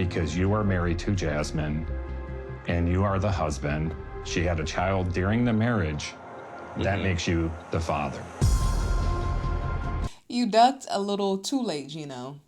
because you are married to Jasmine and you are the husband. She had a child during the marriage. That makes you the father. You ducked a little too late, Gino.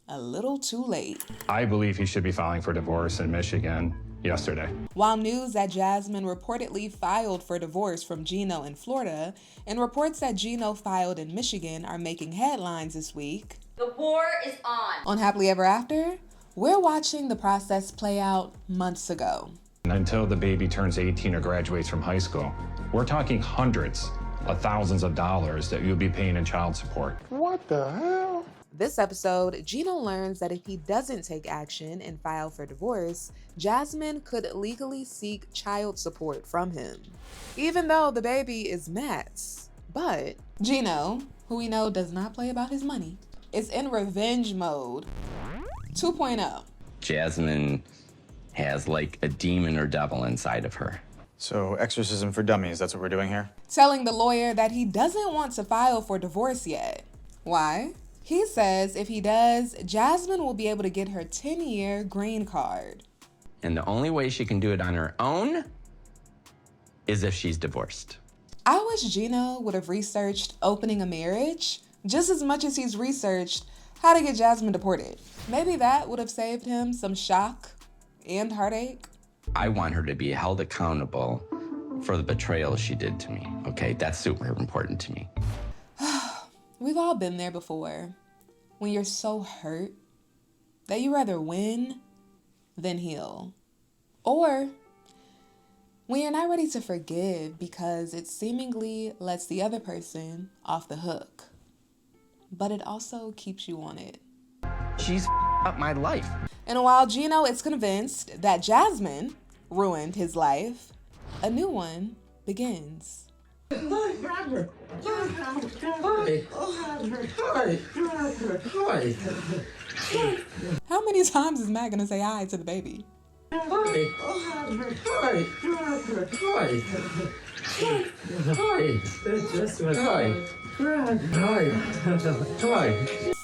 A little too late. I believe he should be filing for divorce in Michigan yesterday. While news that Jasmine reportedly filed for divorce from Gino in Florida and reports that Gino filed in Michigan are making headlines this week, the war is on. On Happily Ever After, we're watching the process play out months ago. Until the baby turns 18 or graduates from high school, we're talking hundreds of thousands of dollars that you'll be paying in child support. What the hell? This episode, Gino learns that if he doesn't take action and file for divorce, Jasmine could legally seek child support from him, even though the baby is Matt's. But Gino, who we know does not play about his money, is in revenge mode 2.0. Jasmine has like a demon or devil inside of her. So exorcism for dummies, that's what we're doing here? Telling the lawyer that he doesn't want to file for divorce yet. Why? He says if he does, Jasmine will be able to get her 10-year green card. And the only way she can do it on her own is if she's divorced. I wish Gino would have researched opening a marriage just as much as he's researched how to get Jasmine deported. Maybe that would have saved him some shock and heartache. I want her to be held accountable for the betrayal she did to me, okay? That's super important to me. We've all been there before, when you're so hurt that you rather win than heal. Or when you're not ready to forgive because it seemingly lets the other person off the hook, but it also keeps you on it. She's up my life. And while Gino is convinced that Jasmine ruined his life, a new one begins. How many times is Matt gonna say hi to the baby?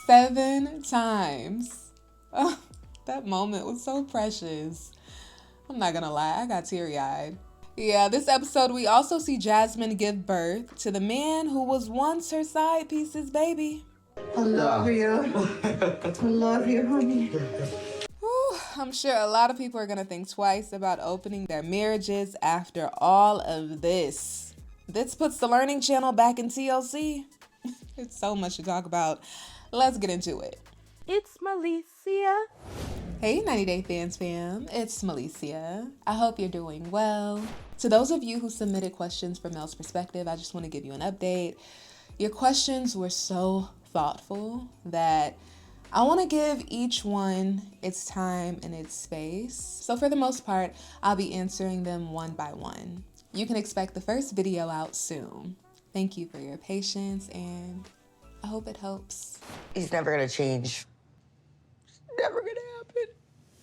Seven times. Oh, that moment was so precious. I'm not gonna lie, I got teary-eyed. Yeah, this episode we also see Jasmine give birth to the man who was once her side piece's baby. I love you. I love you, honey. Whew, I'm sure a lot of people are gonna think twice about opening their marriages after all of this. This puts the Learning Channel back in TLC. It's so much to talk about. Let's get into it. It's Malicia. Hey 90 Day Fans fam, it's Malicia. I hope you're doing well. To those of you who submitted questions from Mel's perspective, I just want to give you an update. Your questions were so thoughtful that I want to give each one its time and its space. So for the most part, I'll be answering them one by one. You can expect the first video out soon. Thank you for your patience and I hope it helps. He's never gonna change. Never gonna happen.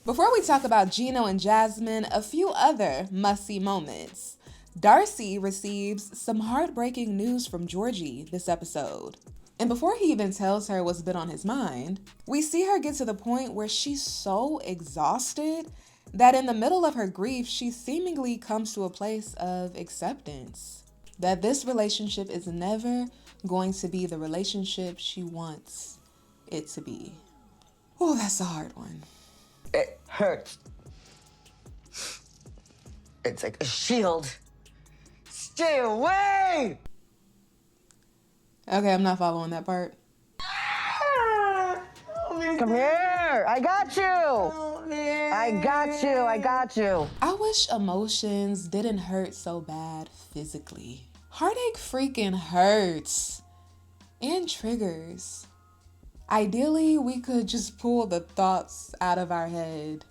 Before we talk about Gino and Jasmine, a few other must-see moments. Darcey receives some heartbreaking news from Georgie this episode. And before he even tells her what's been on his mind, we see her get to the point where she's so exhausted that in the middle of her grief, she seemingly comes to a place of acceptance. That this relationship is never going to be the relationship she wants it to be. Oh, that's a hard one. It hurts. It's like a shield. Stay away! Okay, I'm not following that part. Come here! I got you! I got you, I got you. I wish emotions didn't hurt so bad physically. Heartache freaking hurts and triggers. Ideally, we could just pull the thoughts out of our head.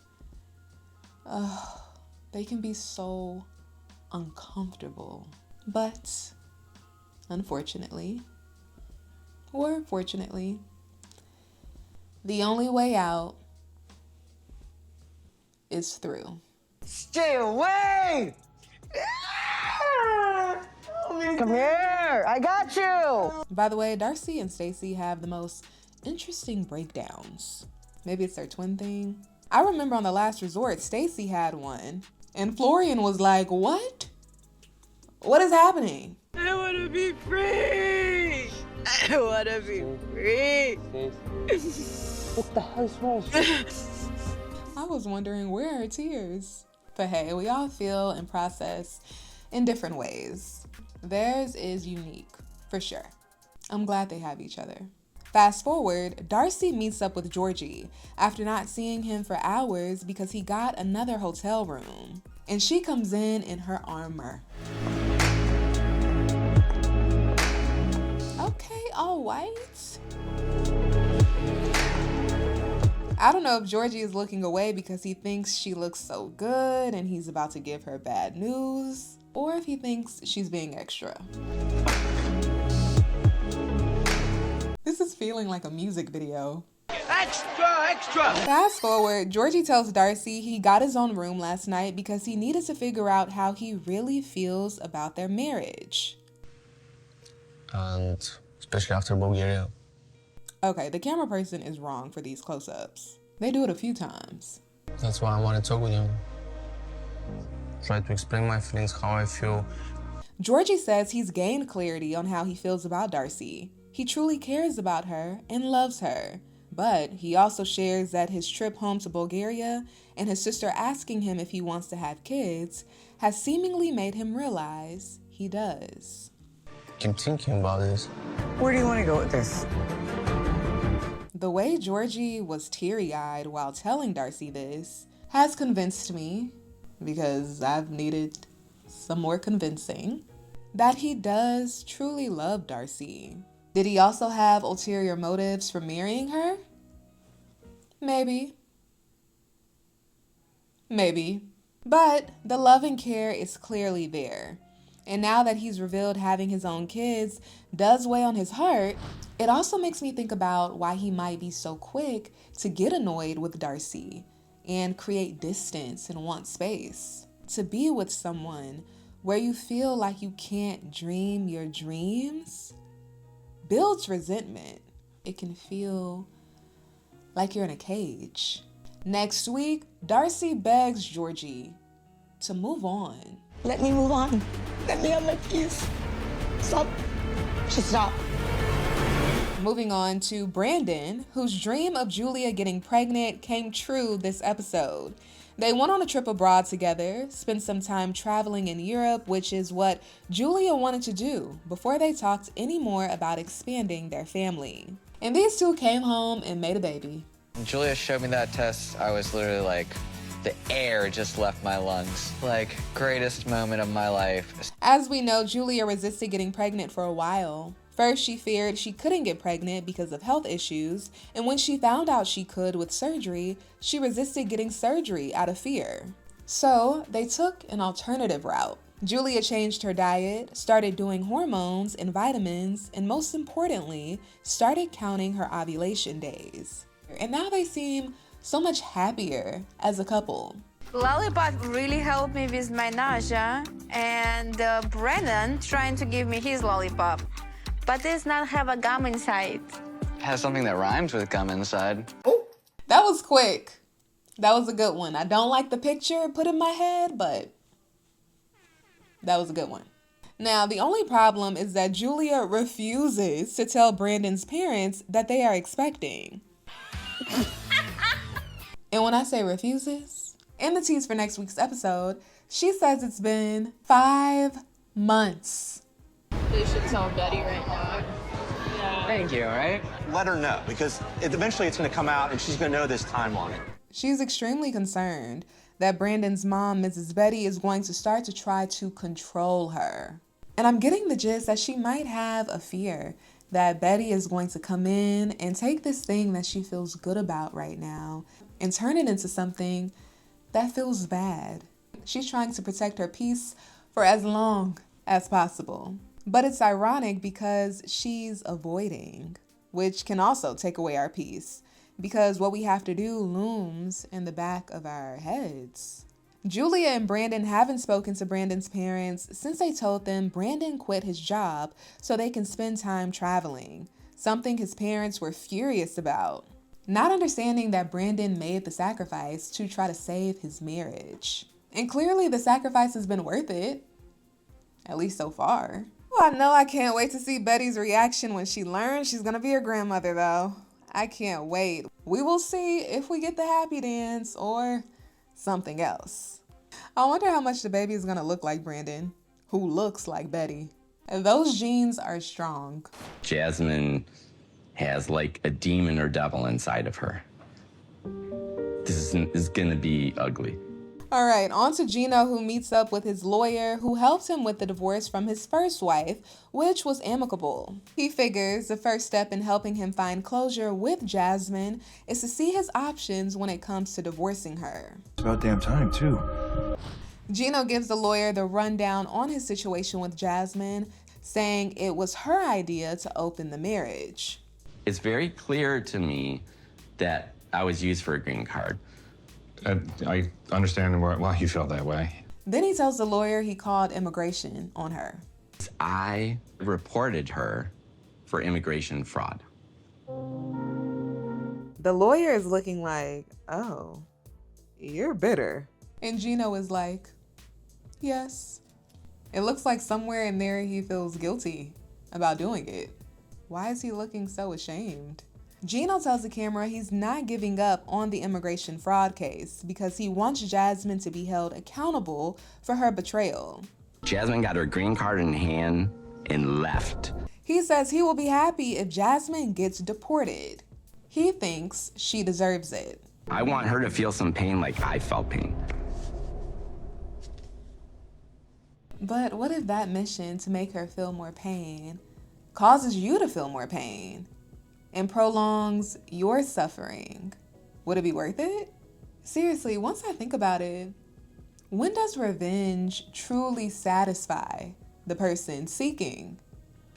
They can be so uncomfortable. But unfortunately, or fortunately, the only way out is through. Stay away! Come here! I got you! By the way, Darcey and Stacey have the most interesting breakdowns. Maybe it's their twin thing. I remember on The Last Resort, Stacy had one. And Florian was like, what? What is happening? I want to be free. I want to be free. What the hell's wrong? I was wondering, where are her tears? But hey, we all feel and process in different ways. Theirs is unique, for sure. I'm glad they have each other. Fast forward, Darcey meets up with Georgie after not seeing him for hours because he got another hotel room. And she comes in her armor. Okay, all white. I don't know if Georgie is looking away because he thinks she looks so good and he's about to give her bad news, or if he thinks she's being extra. This is feeling like a music video. Extra, extra. Fast forward, Georgie tells Darcey he got his own room last night because he needed to figure out how he really feels about their marriage. And especially after Bulgaria. Okay, the camera person is wrong for these close-ups. They do it a few times. That's why I want to talk with you. Try to explain my feelings, how I feel. Georgie says he's gained clarity on how he feels about Darcey. He truly cares about her and loves her. But he also shares that his trip home to Bulgaria and his sister asking him if he wants to have kids has seemingly made him realize he does. Keep thinking about this. Where do you want to go with this? The way Georgie was teary-eyed while telling Darcey this has convinced me, because I've needed some more convincing, that he does truly love Darcey. Did he also have ulterior motives for marrying her? Maybe. Maybe. But the love and care is clearly there. And now that he's revealed having his own kids does weigh on his heart, it also makes me think about why he might be so quick to get annoyed with Darcey and create distance and want space. To be with someone where you feel like you can't dream your dreams builds resentment. It can feel like you're in a cage. Next week, Darcey begs Georgie to move on. Let me move on. Let me have my peace. Stop. Just stop. Moving on to Brandon, whose dream of Julia getting pregnant came true this episode. They went on a trip abroad together, spent some time traveling in Europe, which is what Julia wanted to do before they talked any more about expanding their family. And these two came home and made a baby. When Julia showed me that test, I was literally like, the air just left my lungs. Like, greatest moment of my life. As we know, Julia resisted getting pregnant for a while. First, she feared she couldn't get pregnant because of health issues, and when she found out she could with surgery, she resisted getting surgery out of fear. So, they took an alternative route. Julia changed her diet, started doing hormones and vitamins, and most importantly, started counting her ovulation days. And now they seem so much happier as a couple. Lollipop really helped me with my nausea, and Brandon trying to give me his lollipop, but does not have a gum inside. Has something that rhymes with gum inside. That was quick. That was a good one. I don't like the picture put in my head, but that was a good one. Now, the only problem is that Julia refuses to tell Brandon's parents that they are expecting. And when I say refuses, in the tease for next week's episode, she says it's been 5 months. You should tell Betty right now. Thank you, right? Let her know, because eventually it's going to come out and she's going to know this timeline. She's extremely concerned that Brandon's mom, Mrs. Betty, is going to start to try to control her. And I'm getting the gist that she might have a fear that Betty is going to come in and take this thing that she feels good about right now and turn it into something that feels bad. She's trying to protect her peace for as long as possible. But it's ironic because she's avoiding, which can also take away our peace, because what we have to do looms in the back of our heads. Julia and Brandon haven't spoken to Brandon's parents since they told them Brandon quit his job so they can spend time traveling, something his parents were furious about. not understanding that Brandon made the sacrifice to try to save his marriage. And clearly the sacrifice has been worth it, at least so far. Well, I know I can't wait to see Betty's reaction when she learns she's gonna be her grandmother though. I can't wait. We will see if we get the happy dance or something else. I wonder how much the baby is gonna look like Brandon, who looks like Betty. And those genes are strong. Jasmine has like a demon or devil inside of her. This is gonna be ugly. All right, on to Gino, who meets up with his lawyer, who helps him with the divorce from his first wife, which was amicable. He figures the first step in helping him find closure with Jasmine is to see his options when it comes to divorcing her. It's about damn time, too. Gino gives the lawyer the rundown on his situation with Jasmine, saying it was her idea to open the marriage. It's very clear to me that I was used for a green card. I understand why you feel that way. Then he tells the lawyer he called immigration on her. I reported her for immigration fraud. The lawyer is looking like, oh, you're bitter. And Gino is like, yes. It looks like somewhere in there he feels guilty about doing it. Why is he looking so ashamed? Gino tells the camera he's not giving up on the immigration fraud case because he wants Jasmine to be held accountable for her betrayal. Jasmine got her green card in hand and left. He says he will be happy if Jasmine gets deported. He thinks she deserves it. I want her to feel some pain like I felt pain. But what if that mission to make her feel more pain causes you to feel more pain and prolongs your suffering? Would it be worth it? Seriously, once I think about it, when does revenge truly satisfy the person seeking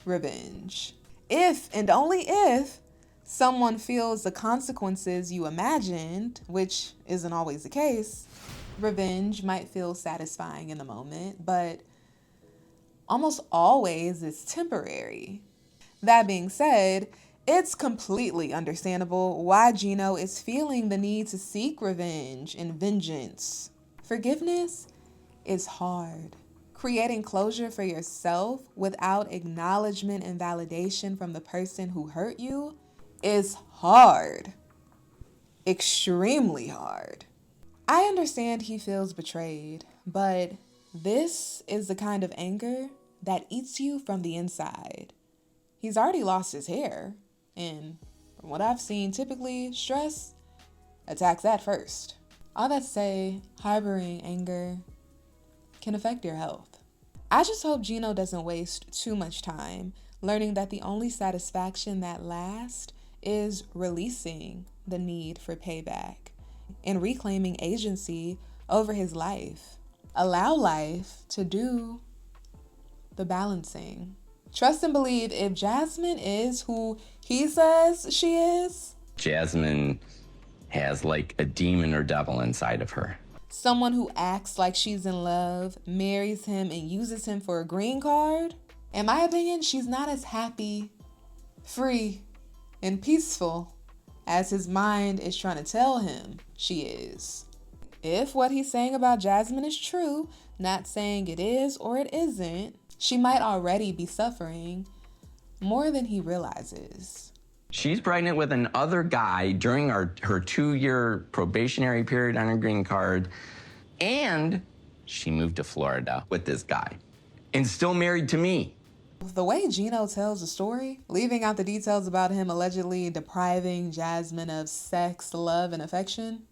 revenge? If and only if someone feels the consequences you imagined, which isn't always the case, revenge might feel satisfying in the moment, but almost always it's temporary. That being said, it's completely understandable why Gino is feeling the need to seek revenge and vengeance. Forgiveness is hard. Creating closure for yourself without acknowledgement and validation from the person who hurt you is hard. Extremely hard. I understand he feels betrayed, but this is the kind of anger that eats you from the inside. He's already lost his hair, and from what I've seen, typically stress attacks that first. All that to say, harboring anger can affect your health. I just hope Gino doesn't waste too much time learning that the only satisfaction that lasts is releasing the need for payback and reclaiming agency over his life. Allow life to do the balancing. Trust and believe if Jasmine is who he says she is. Jasmine has like a demon or devil inside of her. Someone who acts like she's in love, marries him, and uses him for a green card. In my opinion, she's not as happy, free, and peaceful as his mind is trying to tell him she is. If what he's saying about Jasmine is true, not saying it is or it isn't, she might already be suffering more than he realizes. She's pregnant with another guy during her 2-year probationary period on her green card, and she moved to Florida with this guy and still married to me. The way Gino tells the story, leaving out the details about him allegedly depriving Jasmine of sex, love, and affection,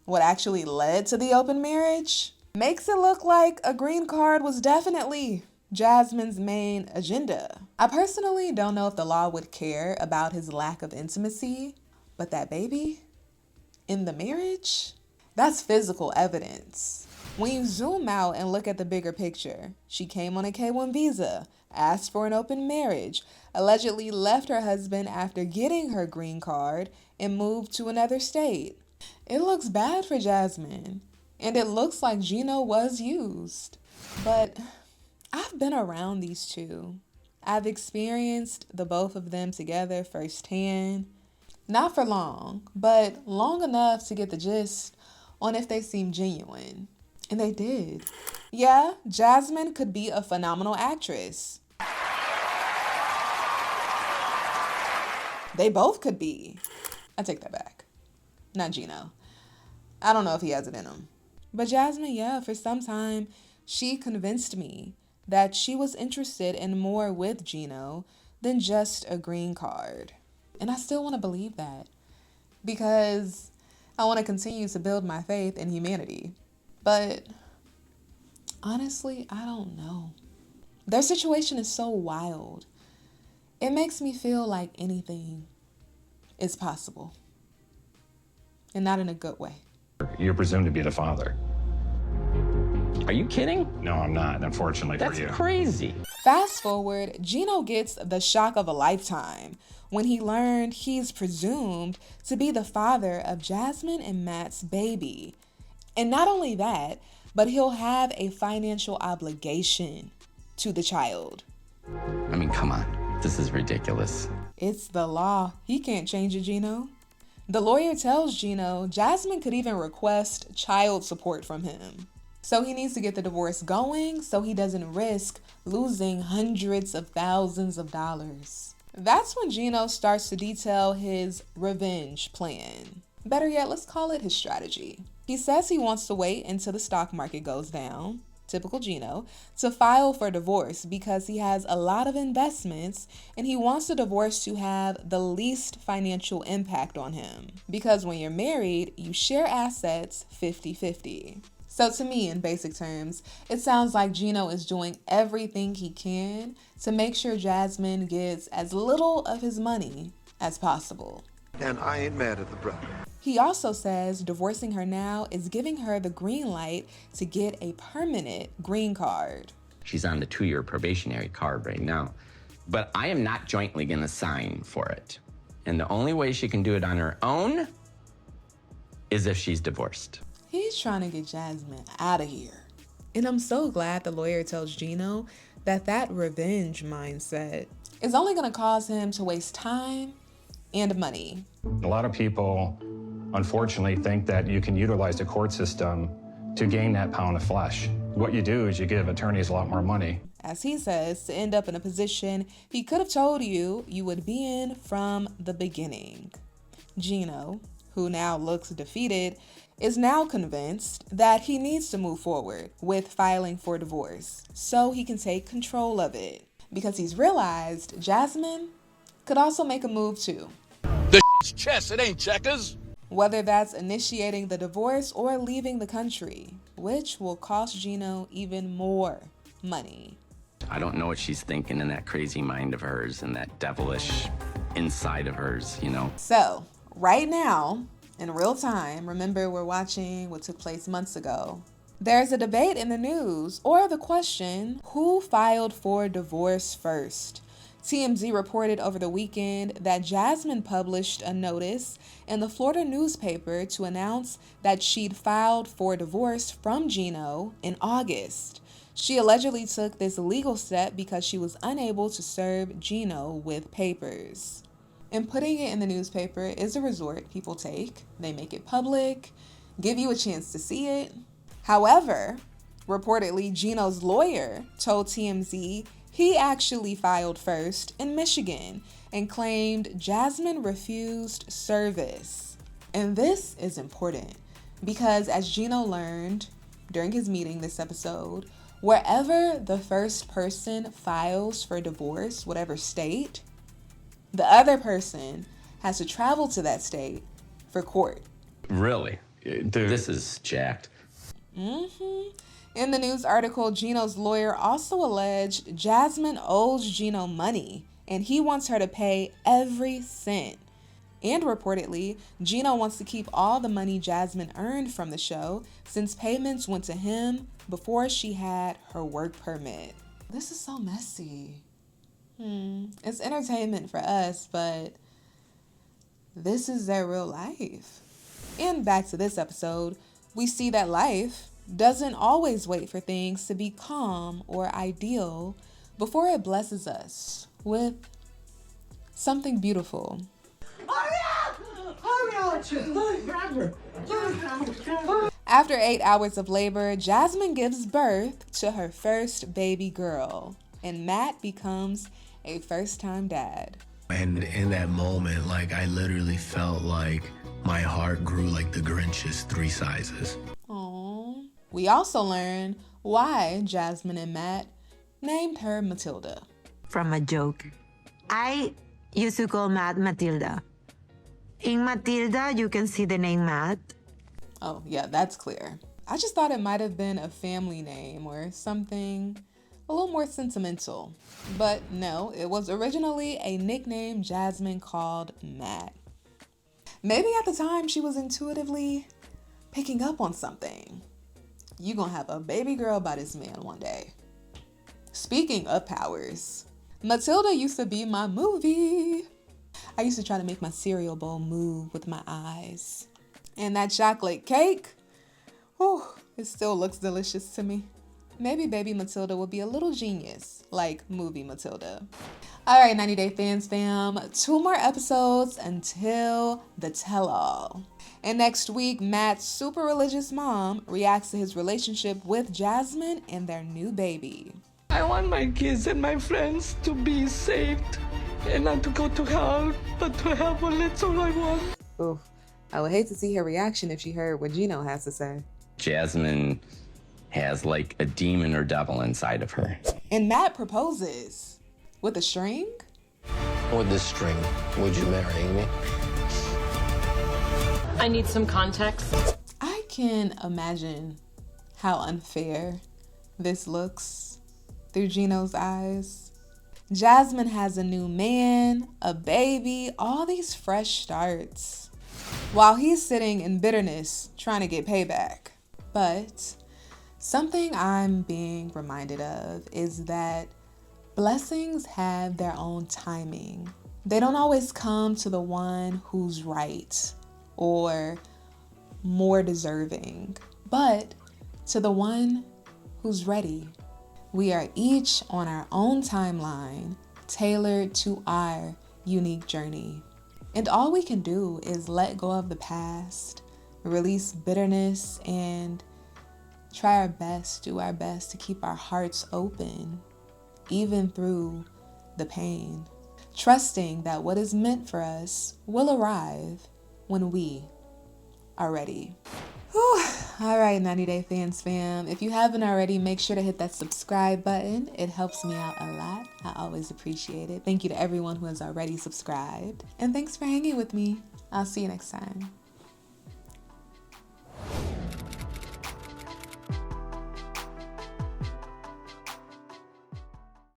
what actually led to the open marriage, makes it look like a green card was definitely Jasmine's main agenda. I personally don't know if the law would care about his lack of intimacy, but that baby in the marriage, that's physical evidence. When you zoom out and look at the bigger picture, she came on a K-1 visa, asked for an open marriage, allegedly left her husband after getting her green card, and moved to another state. It looks bad for Jasmine, and it looks like Gino was used. But I've been around these two. I've experienced the both of them together firsthand, Not for long, but long enough to get the gist on if they seem genuine. And they did. Yeah, Jasmine could be a phenomenal actress. They both could be. I take that back. Not Gino. I don't know if he has it in him. But Jasmine, yeah, for some time, she convinced me that she was interested in more with Gino than just a green card. And I still want to believe that because I want to continue to build my faith in humanity. But honestly, I don't know. Their situation is so wild. It makes me feel like anything is possible. And not in a good way. You're presumed to be the father. Are you kidding? No, I'm not, unfortunately for you. That's crazy. Fast forward, Gino gets the shock of a lifetime when he learned he's presumed to be the father of Jasmine and Matt's baby. And not only that, but he'll have a financial obligation to the child. I mean, come on. This is ridiculous. It's the law. He can't change it, Gino. The lawyer tells Gino Jasmine could even request child support from him. So he needs to get the divorce going so he doesn't risk losing hundreds of thousands of dollars. That's when Gino starts to detail his revenge plan. Better yet, let's call it his strategy. He says he wants to wait until the stock market goes down, typical Gino, to file for divorce because he has a lot of investments and he wants the divorce to have the least financial impact on him. Because when you're married, you share assets 50-50. So to me, in basic terms, it sounds like Gino is doing everything he can to make sure Jasmine gets as little of his money as possible. And I ain't mad at the brother. He also says divorcing her now is giving her the green light to get a permanent green card. She's on the 2-year probationary card right now, but I am not jointly gonna sign for it. And the only way she can do it on her own is if she's divorced. He's trying to get Jasmine out of here. And I'm so glad the lawyer tells Gino that revenge mindset is only gonna cause him to waste time and money. A lot of people, unfortunately, think that you can utilize the court system to gain that pound of flesh. What you do is you give attorneys a lot more money. As he says, to end up in a position he could have told you would be in from the beginning. Gino, who now looks defeated, is now convinced that he needs to move forward with filing for divorce so he can take control of it. Because he's realized Jasmine could also make a move too. The shit's chess, it ain't checkers. Whether that's initiating the divorce or leaving the country, which will cost Gino even more money. I don't know what she's thinking in that crazy mind of hers and that devilish inside of hers, you know? So, right now, in real time, remember we're watching what took place months ago. There's a debate in the news, or the question, who filed for divorce first? TMZ reported over the weekend that Jasmine published a notice in the Florida newspaper to announce that she'd filed for divorce from Gino in August. She allegedly took this legal step because she was unable to serve Gino with papers. And putting it in the newspaper is a resort people take. They make it public, give you a chance to see it. However, reportedly, Gino's lawyer told TMZ he actually filed first in Michigan and claimed Jasmine refused service. And this is important because, as Gino learned during his meeting this episode, wherever the first person files for divorce, whatever state, the other person has to travel to that state for court. Really? This is jacked. In the news article, Gino's lawyer also alleged Jasmine owes Gino money and he wants her to pay every cent. And reportedly, Gino wants to keep all the money Jasmine earned from the show since payments went to him before she had her work permit. This is so messy. It's entertainment for us, but this is their real life. And back to this episode, we see that life doesn't always wait for things to be calm or ideal before it blesses us with something beautiful. Hurry up! After 8 hours of labor, Jasmine gives birth to her first baby girl, and Matt becomes a first-time dad. And in that moment, like, I literally felt like my heart grew like the Grinch's 3 sizes. Aww. We also learn why Jasmine and Matt named her Matilda. From a joke. I used to call Matt Matilda. In Matilda, you can see the name Matt. Oh, yeah, that's clear. I just thought it might have been a family name or something a little more sentimental. But no, it was originally a nickname Jasmine called Matt. Maybe at the time she was intuitively picking up on something. You gonna have a baby girl by this man one day. Speaking of powers, Matilda used to be my movie. I used to try to make my cereal bowl move with my eyes. And that chocolate cake, whew, it still looks delicious to me. Maybe baby Matilda will be a little genius, like movie Matilda. All right, 90 Day Fans fam, 2 more episodes until the tell-all. And next week, Matt's super religious mom reacts to his relationship with Jasmine and their new baby. I want my kids and my friends to be saved and not to go to hell, but to heaven. That's all I want. Oof, I would hate to see her reaction if she heard what Gino has to say. Jasmine has like a demon or devil inside of her. And Matt proposes with a string? With this string, would you marry me? I need some context. I can imagine how unfair this looks through Gino's eyes. Jasmine has a new man, a baby, all these fresh starts, while he's sitting in bitterness trying to get payback. But something I'm being reminded of is that blessings have their own timing. They don't always come to the one who's right or more deserving, but to the one who's ready. We are each on our own timeline, tailored to our unique journey. And all we can do is let go of the past, release bitterness, and try our best, do our best to keep our hearts open, even through the pain. Trusting that what is meant for us will arrive when we are ready. Whew. All right, 90 Day Fans fam. If you haven't already, make sure to hit that subscribe button. It helps me out a lot. I always appreciate it. Thank you to everyone who has already subscribed. And thanks for hanging with me. I'll see you next time.